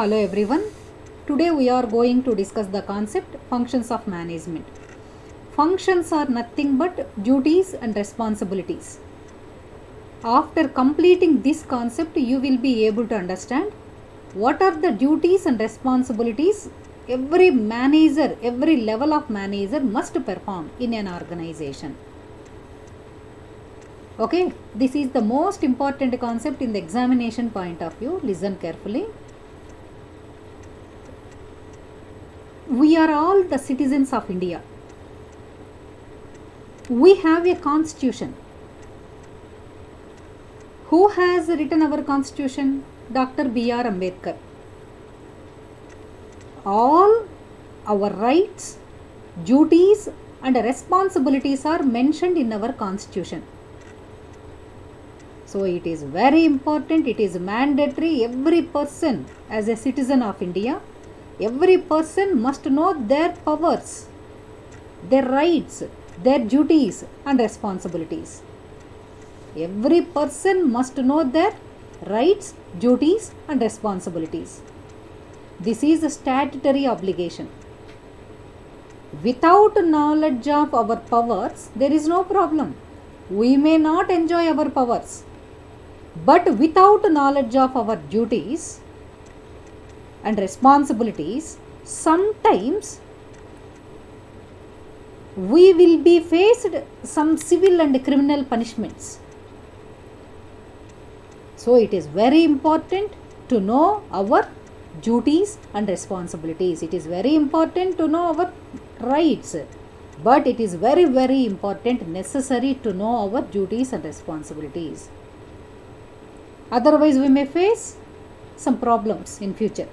Hello everyone. Today we are going to discuss the concept functions of management. Functions are nothing but duties and responsibilities. After completing this concept, you will be able to understand what are the duties and responsibilities every manager, every level of manager must perform in an organization. Okay, this is the most important concept in the examination point of view. Listen carefully. We are all the citizens of India. We have a constitution. Who has written our constitution? Dr. B.R. Ambedkar. All our rights, duties and responsibilities are mentioned in our constitution. So it is very important, it is mandatory. Every person as a citizen of India, every person must know their powers, their rights, their duties and responsibilities. Every person must know their rights, duties and responsibilities. This is a statutory obligation. Without knowledge of our powers, there is no problem. We may not enjoy our powers. But without knowledge of our duties and responsibilities, sometimes we will be faced some civil and criminal punishments. So it is very important to know our duties and responsibilities. It is very important to know our rights, but it is very, very important, necessary to know our duties and responsibilities. Otherwise, we may face some problems in future.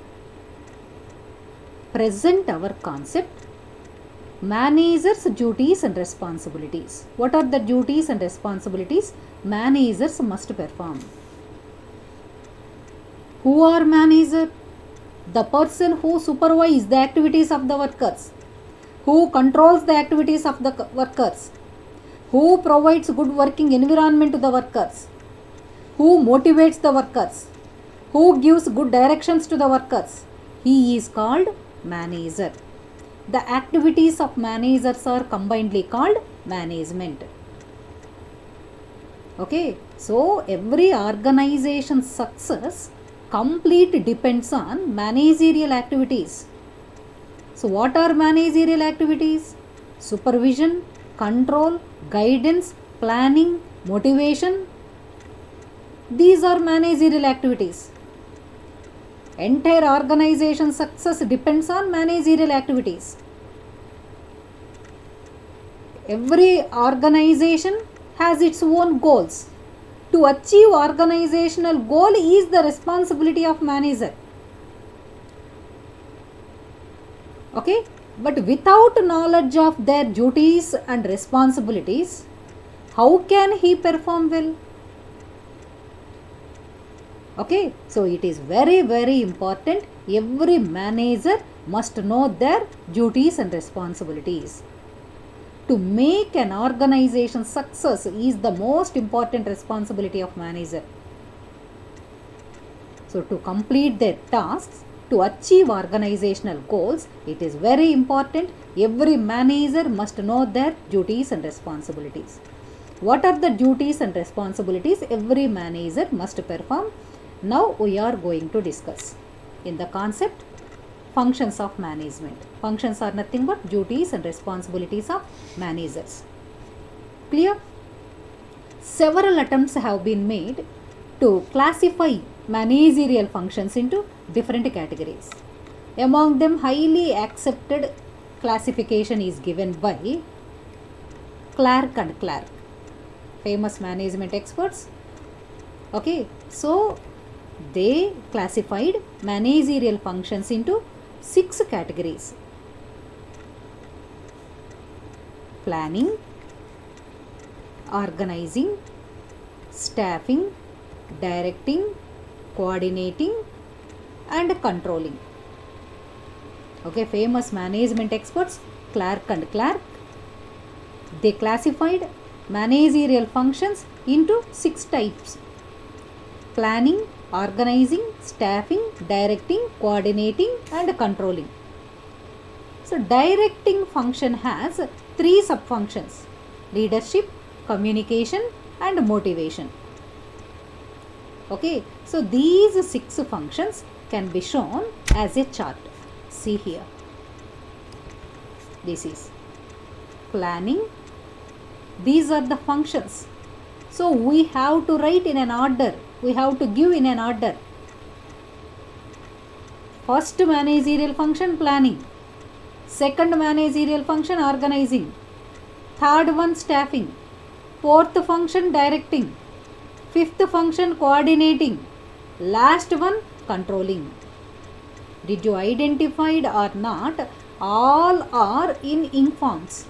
Present our concept, managers' duties and responsibilities. What are the duties and responsibilities managers must perform? Who are manager? The person who supervises the activities of the workers, who controls the activities of the workers, who provides good working environment to the workers, who motivates the workers, who gives good directions to the workers. He is called manager. The activities of managers are combinedly called management. Okay, so every organization's success complete depends on managerial activities. So what are managerial activities? Supervision, control, guidance, planning, motivation. These are managerial activities. Entire organization success depends on managerial activities. Every organization has its own goals. To achieve organizational goal is the responsibility of manager. Okay, but without knowledge of their duties and responsibilities, how can he perform well? Okay, so it is very, very important. Every manager must know their duties and responsibilities. To make an organization success is the most important responsibility of manager. So to complete their tasks, to achieve organizational goals, it is very important. Every manager must know their duties and responsibilities. What are the duties and responsibilities every manager must perform? Now we are going to discuss in the concept functions of management. Functions are nothing but duties and responsibilities of managers. Clear? Several attempts have been made to classify managerial functions into different categories. Among them, highly accepted classification is given by Clark and Clark, famous management experts. Okay, so they classified managerial functions into 6 categories: planning, organizing, staffing, directing, coordinating and controlling. Okay, famous management experts Clark and Clark, they classified managerial functions into 6 types: planning, organizing, staffing, directing, coordinating and controlling. So directing function has 3 subfunctions: leadership, communication and motivation. Okay, so these 6 functions can be shown as a chart. See here. This is planning. These are the functions. So we have to write in an order. We have to give in an order. First managerial function, planning. Second managerial function, organizing. Third one, staffing. Fourth function, directing. Fifth function, coordinating. Last one, controlling. Did you identify or not? All are in ink forms.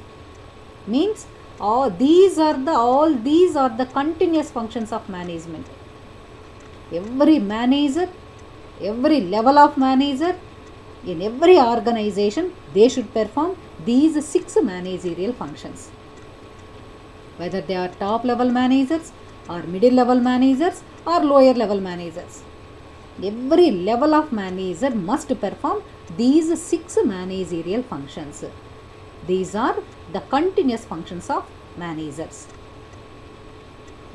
Means all these are the continuous functions of management. Every manager, every level of manager, in every organization, they should perform these 6 managerial functions. Whether they are top level managers or middle level managers or lower level managers. Every level of manager must perform these 6 managerial functions. These are the continuous functions of managers.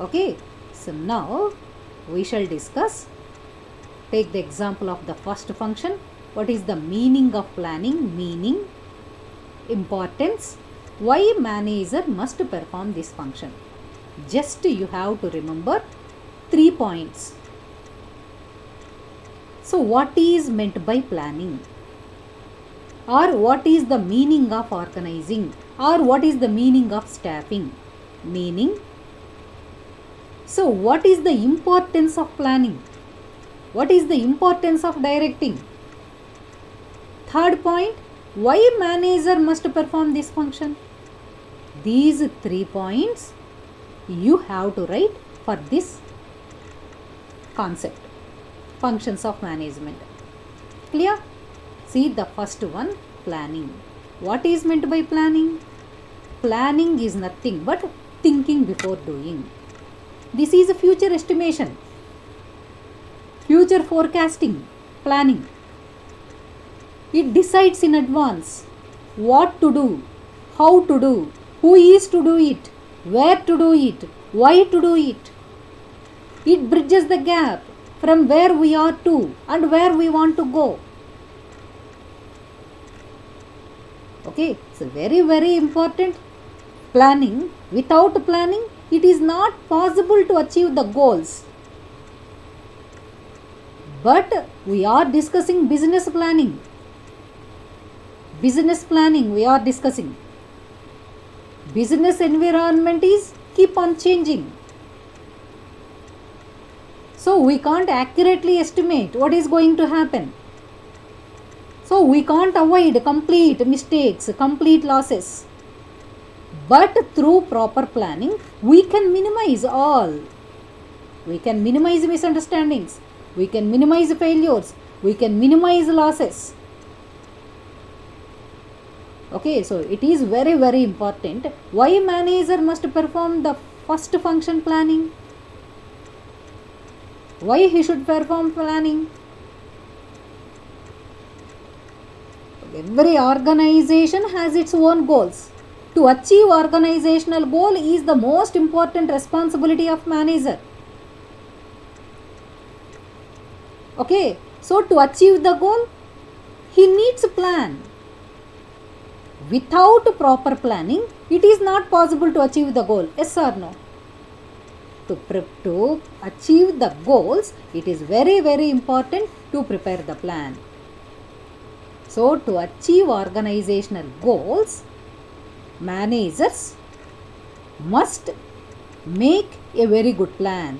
Okay, so now we shall discuss. Take the example of the first function. What is the meaning of planning? Meaning, importance, why manager must perform this function. Just you have to remember 3 points. So what is meant by planning? Or what is the meaning of organizing? Or what is the meaning of staffing? Meaning. So what is the importance of planning? What is the importance of directing? Third point, why manager must perform this function? These 3 points you have to write for this concept, functions of management. Clear? See the first one, planning. What is meant by planning? Planning is nothing but thinking before doing. This is a future estimation, future forecasting, planning. It decides in advance what to do, how to do, who is to do it, where to do it, why to do it. It bridges the gap from where we are to and where we want to go. Okay, so very, very important. Planning. Without planning, it is not possible to achieve the goals. But we are discussing business planning. Business planning we are discussing. Business environment is keep on changing. So we can't accurately estimate what is going to happen. So we can't avoid complete mistakes, complete losses. But through proper planning, we can minimize all. We can minimize misunderstandings. We can minimize failures. We can minimize losses. Okay, so it is very, very important. Why manager must perform the first function, planning? Why he should perform planning? Every organization has its own goals. To achieve organizational goal is the most important responsibility of manager. Okay, so to achieve the goal, he needs a plan. Without proper planning, it is not possible to achieve the goal. Yes or no? To achieve the goals, it is very, very important to prepare the plan. So, to achieve organizational goals, managers must make a very good plan.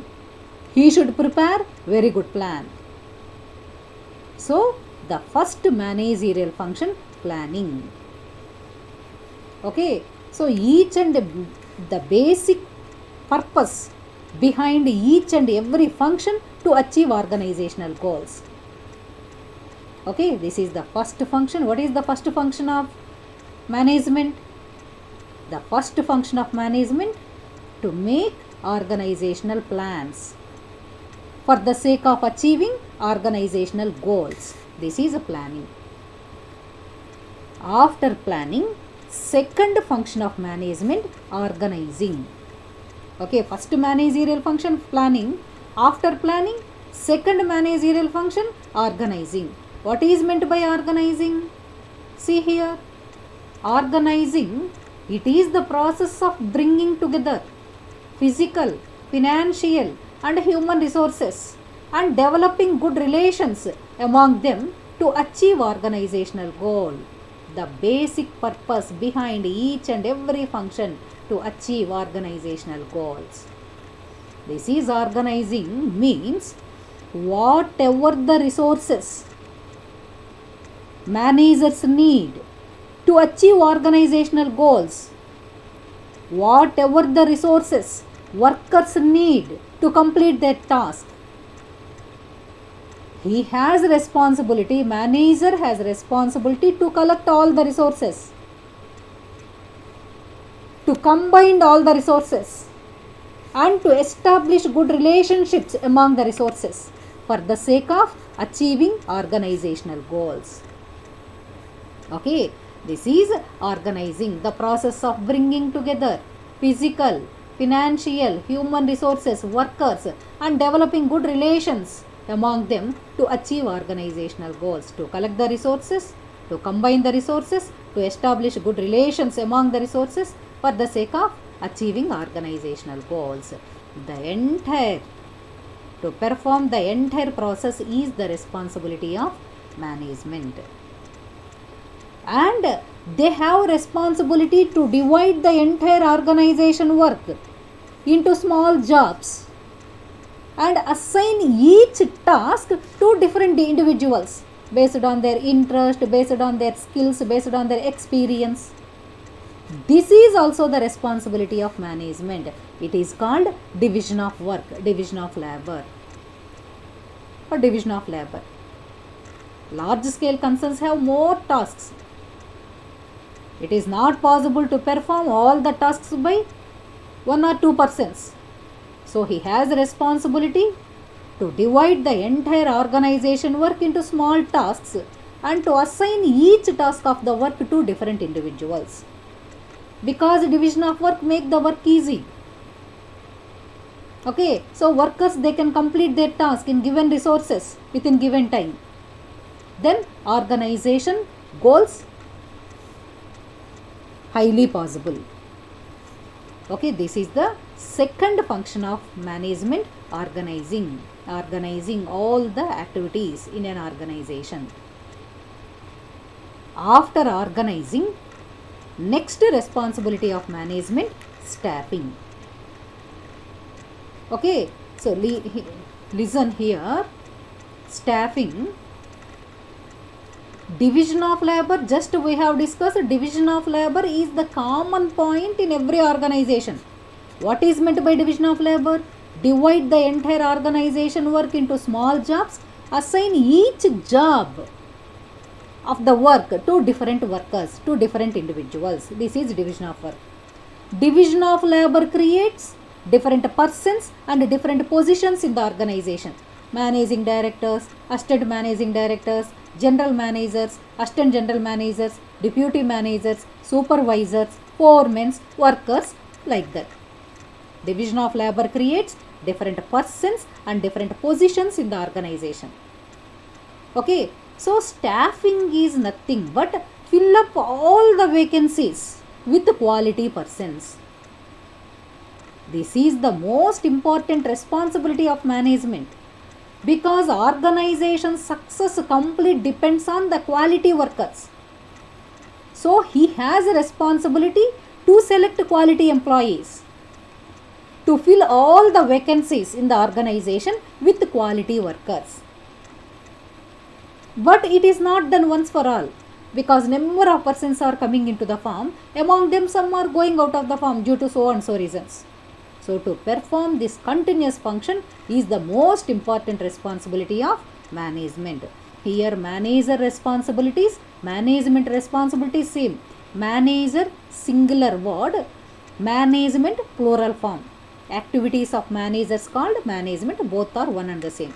He should prepare very good plan. So, the first managerial function, planning. Okay, so each and the basic purpose behind each and every function to achieve organizational goals. Okay, this is the first function. What is the first function of management? The first function of management to make organizational plans. for the sake of achieving organizational goals. This is a planning. After planning, second function of management, organizing. Okay, first managerial function, planning. After planning, second managerial function, organizing. What is meant by organizing? See here, organizing, it is the process of bringing together physical, financial and human resources and developing good relations among them to achieve organizational goal. The basic purpose behind each and every function to achieve organizational goals. This is organizing means whatever the resources managers need to achieve organizational goals, whatever the resources workers need to complete their task, he has responsibility, manager has responsibility to collect all the resources, to combine all the resources and to establish good relationships among the resources for the sake of achieving organizational goals. Okay, this is organizing, the process of bringing together physical, financial, human resources, workers and developing good relations among them to achieve organizational goals, to collect the resources, to combine the resources, to establish good relations among the resources for the sake of achieving organizational goals. To perform the entire process is the responsibility of management. And they have responsibility to divide the entire organization work into small jobs and assign each task to different individuals based on their interest, based on their skills, based on their experience. This is also the responsibility of management. It is called division of work, division of labor or division of labor. Large scale concerns have more tasks. It is not possible to perform all the tasks by 1 or 2 persons. So he has a responsibility to divide the entire organization work into small tasks and to assign each task of the work to different individuals. Because division of work make the work easy. Okay, so workers, they can complete their task in given resources within given time. Then organization goals highly possible. Okay, this is the second function of management, organizing all the activities in an organization. After organizing, next responsibility of management, staffing. Okay, so listen here, staffing, division of labor, just we have discussed, division of labor is the common point in every organization. What is meant by division of labor? Divide the entire organization work into small jobs, assign each job of the work to different workers, to different individuals. This is division of work. Division of labor creates different persons and different positions in the organization. Managing directors, assistant managing directors, general managers, assistant general managers, deputy managers, supervisors, foremen, workers, like that. Division of labor creates different persons and different positions in the organization. Okay, so staffing is nothing but fill up all the vacancies with quality persons. This is the most important responsibility of management, because organization success complete depends on the quality workers. So he has a responsibility to select quality employees, to fill all the vacancies in the organization with quality workers. But it is not done once for all, because number of persons are coming into the firm. Among them, some are going out of the firm due to so and so reasons. So to perform this continuous function is the most important responsibility of management. Here manager responsibilities, management responsibilities same. Manager singular word, management plural form. activities of managers called management, both are one and the same.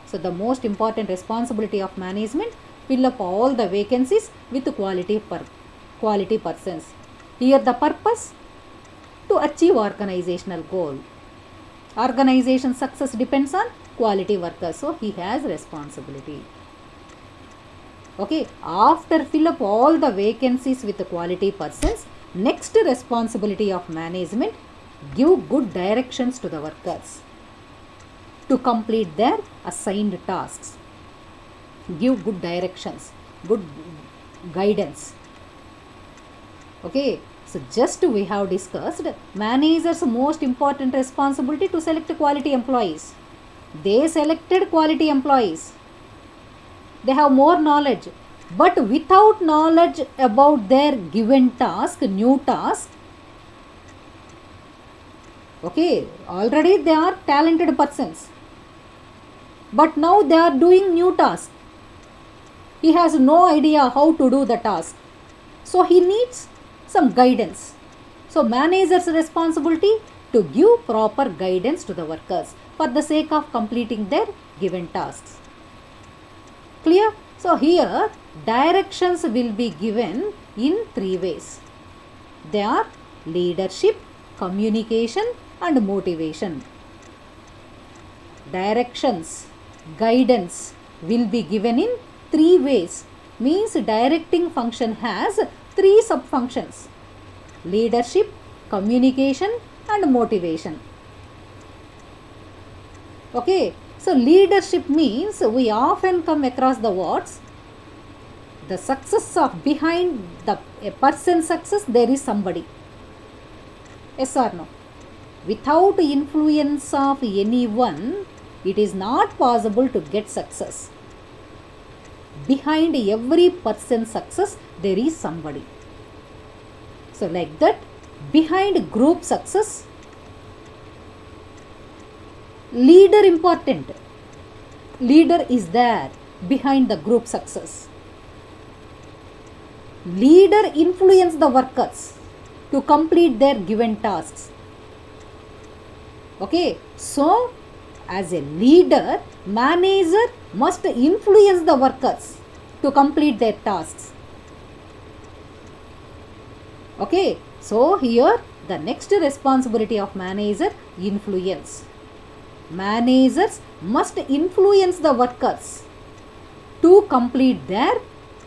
So the most important responsibility of management, fill up all the vacancies with quality persons. Here the purpose, to achieve organizational goal. Organization success depends on quality workers, so he has responsibility. Okay, after fill up all the vacancies with the quality persons, next responsibility of management, give good directions to the workers to complete their assigned tasks. Give good directions, good guidance. Okay, so just we have discussed managers' most important responsibility to select quality employees. They selected quality employees. They have more knowledge, but without knowledge about their given task, new task. Okay, already they are talented persons, but now they are doing new task. He has no idea how to do the task, so he needs some guidance. So manager's responsibility to give proper guidance to the workers for the sake of completing their given tasks. Clear? So here directions will be given in three ways. They are leadership, communication and motivation. Directions, guidance will be given in three ways. Means directing function has three sub-functions: leadership, communication and motivation. Okay, so leadership means we often come across the words, the success of behind the a person's success there is somebody. Yes or no? Without influence of anyone, it is not possible to get success. Behind every person's success there is somebody. So like that, behind group success, leader important. Leader is there behind the group success. Leader influence the workers to complete their given tasks. Okay, so as a leader, manager must influence the workers to complete their tasks. Okay, so here the next responsibility of manager, influence. Managers must influence the workers to complete their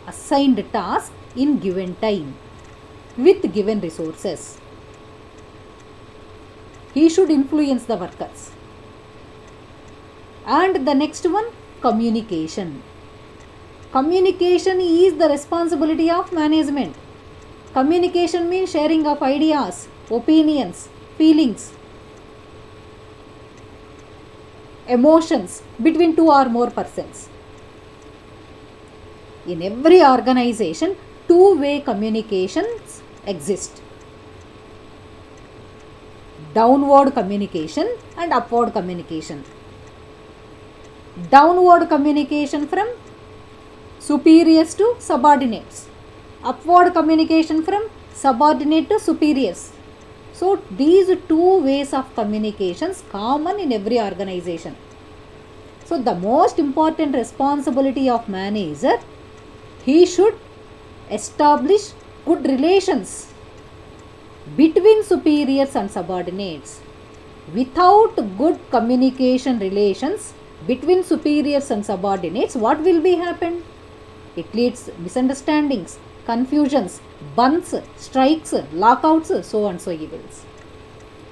assigned task in given time with given resources. He should influence the workers. And the next one, communication. Communication is the responsibility of management. Communication means sharing of ideas, opinions, feelings, emotions between two or more persons. In every organization, two-way communications exist. Downward communication and upward communication. Downward communication from superiors to subordinates. Upward communication from subordinate to superiors. So these two ways of communications common in every organization. So the most important responsibility of manager, he should establish good relations between superiors and subordinates. Without good communication relations between superiors and subordinates, what will be happen? It leads misunderstandings, confusions, bunts, strikes, lockouts, so and so evils.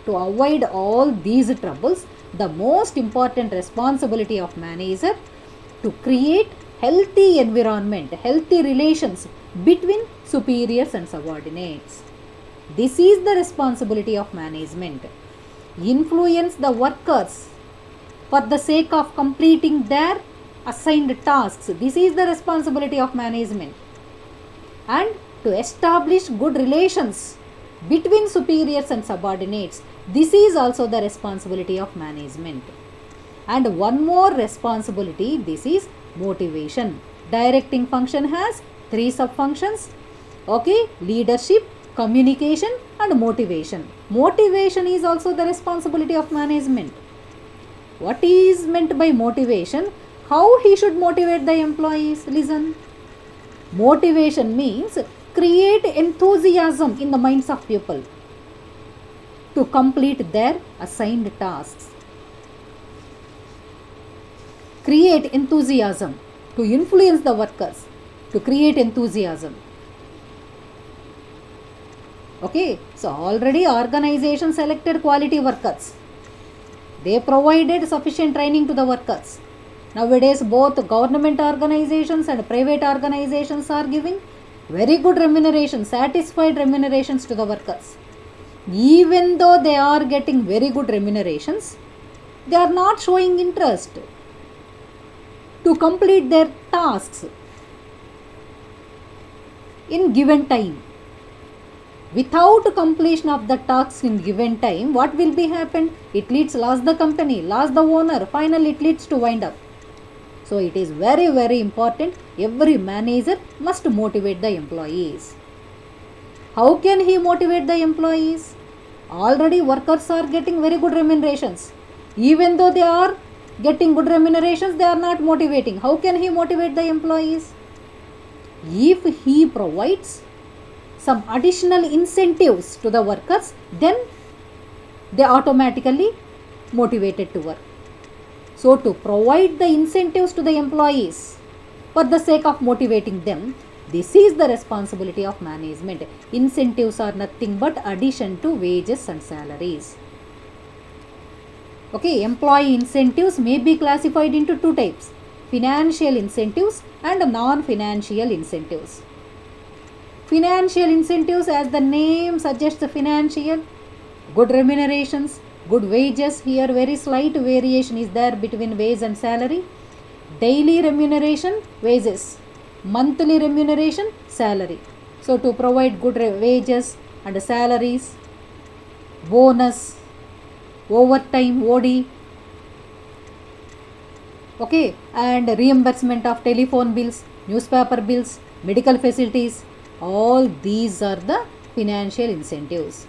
To avoid all these troubles, the most important responsibility of manager to create healthy environment, healthy relations between superiors and subordinates. This is the responsibility of management. Influence the workers for the sake of completing their assigned tasks. This is the responsibility of management. And to establish good relations between superiors and subordinates, this is also the responsibility of management. And one more responsibility, this is motivation. Directing function has three sub-functions. Okay, leadership, communication and motivation. Motivation is also the responsibility of management. What is meant by motivation? How he should motivate the employees? Listen. Motivation means create enthusiasm in the minds of people to complete their assigned tasks. Create enthusiasm to influence the workers, to create enthusiasm. Okay, so already organization selected quality workers. They provided sufficient training to the workers. Nowadays, both government organizations and private organizations are giving very good remuneration, satisfied remunerations to the workers. Even though they are getting very good remunerations, they are not showing interest to complete their tasks in given time. Without completion of the tasks in given time, what will be happen? It lost the company, lost the owner, finally it leads to wind up. So it is very, very important. Every manager must motivate the employees. How can he motivate the employees? Already workers are getting very good remunerations. Even though they are getting good remunerations, they are not motivating. How can he motivate the employees? If he provides some additional incentives to the workers, then they automatically motivated to work. So to provide the incentives to the employees for the sake of motivating them, this is the responsibility of management. Incentives are nothing but addition to wages and salaries. Okay, employee incentives may be classified into two types: financial incentives and non-financial incentives. Financial incentives, as the name suggests, financial, good remunerations, good wages. Here very slight variation is there between wage and salary. Daily remuneration, wages. Monthly remuneration, salary. So to provide good wages and salaries, bonus, overtime, OD, okay, and reimbursement of telephone bills, newspaper bills, medical facilities, all these are the financial incentives.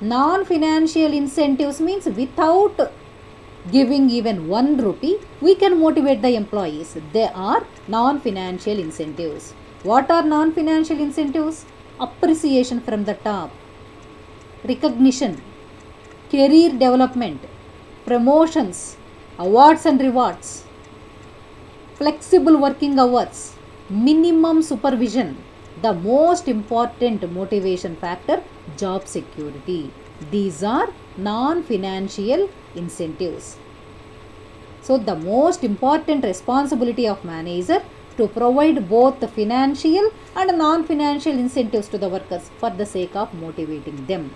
Non-financial incentives means without giving even 1 rupee, we can motivate the employees. They are non-financial incentives. What are non-financial incentives? Appreciation from the top, recognition, career development, promotions, awards and rewards, flexible working hours, minimum supervision. The most important motivation factor, job security. These are non-financial incentives. So the most important responsibility of manager to provide both the financial and non-financial incentives to the workers for the sake of motivating them.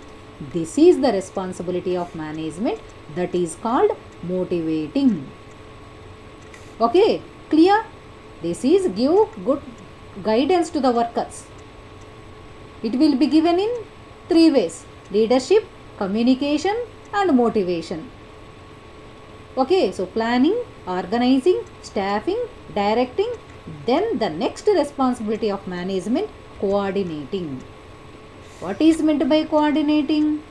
This is the responsibility of management, that is called motivating. Okay, clear? This is give good guidance to the workers. It will be given in 3 ways: leadership, communication and motivation. Okay, so planning, organizing, staffing, directing. Then the next responsibility of management, coordinating. What is meant by coordinating?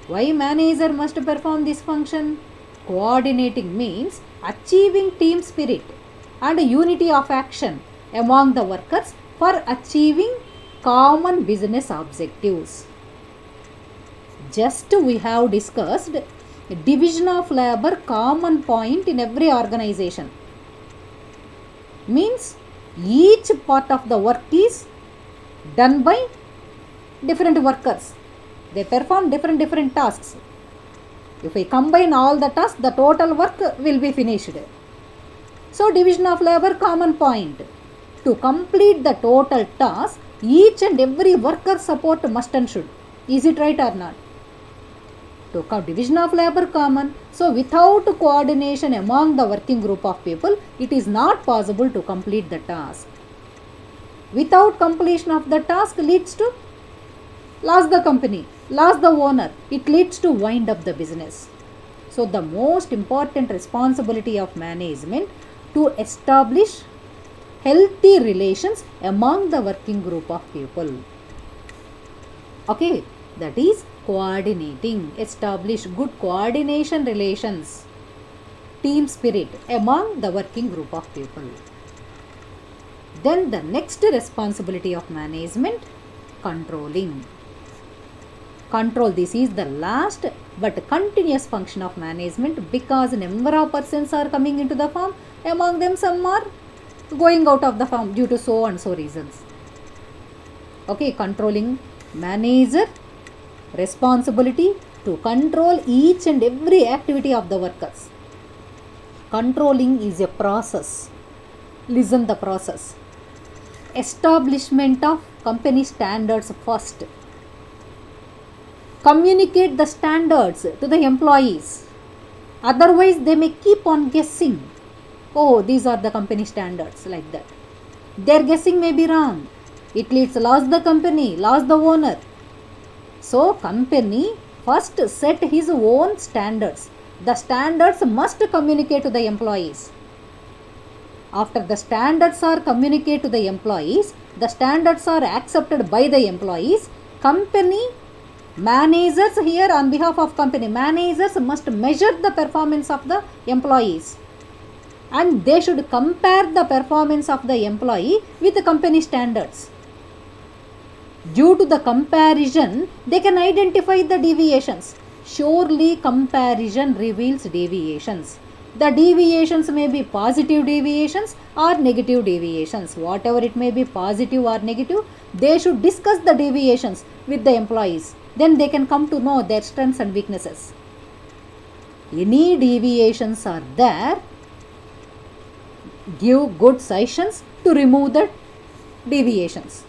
Why manager must perform this function? Coordinating means achieving team spirit and unity of action among the workers for achieving common business objectives. Just we have discussed division of labor, common point in every organization. Means each part of the work is done by different workers. They perform different tasks. If we combine all the tasks, the total work will be finished. So division of labor, common point. To complete the total task, each and every worker support must and should. Is it right or not? To division of labor common. So without coordination among the working group of people, it is not possible to complete the task. Without completion of the task leads to loss the company, loss the owner. It leads to wind up the business. So the most important responsibility of management to establish healthy relations among the working group of people. Okay, that is coordinating. Establish good coordination relations, team spirit among the working group of people. Then the next responsibility of management, controlling. Control, this is the last but continuous function of management, because number of persons are coming into the firm, among them some are going out of the firm due to so and so reasons. Okay, controlling, manager responsibility to control each and every activity of the workers. Controlling is a process. Listen the process. Establishment of company standards first. Communicate the standards to the employees. Otherwise, they may keep on guessing. Oh, these are the company standards, like that. Their guessing may be wrong. It leads lost the company, lost the owner. So, company first set his own standards. The standards must communicate to the employees. After the standards are communicated to the employees, the standards are accepted by the employees. Company managers, here on behalf of company managers, must measure the performance of the employees, and they should compare the performance of the employee with the company standards. Due to the comparison, they can identify the deviations. Surely comparison reveals deviations. The deviations may be positive deviations or negative deviations. Whatever it may be, positive or negative, they should discuss the deviations with the employees. Then they can come to know their strengths and weaknesses. Any deviations are there, give good suggestions to remove the deviations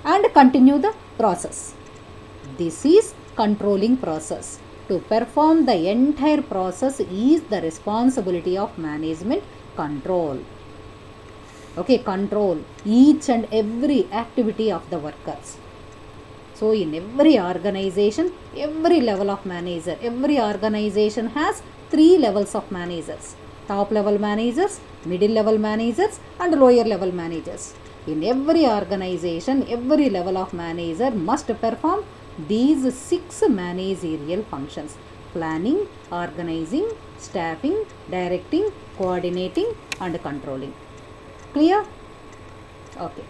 and continue the process. This is controlling process. To perform the entire process is the responsibility of management. Control. Okay, control each and every activity of the workers. So in every organization, every level of manager, every organization has 3 levels of managers: top level managers, middle level managers, and lower level managers. In every organization, every level of manager must perform these 6 managerial functions: planning, organizing, staffing, directing, coordinating, and controlling. Clear? Okay.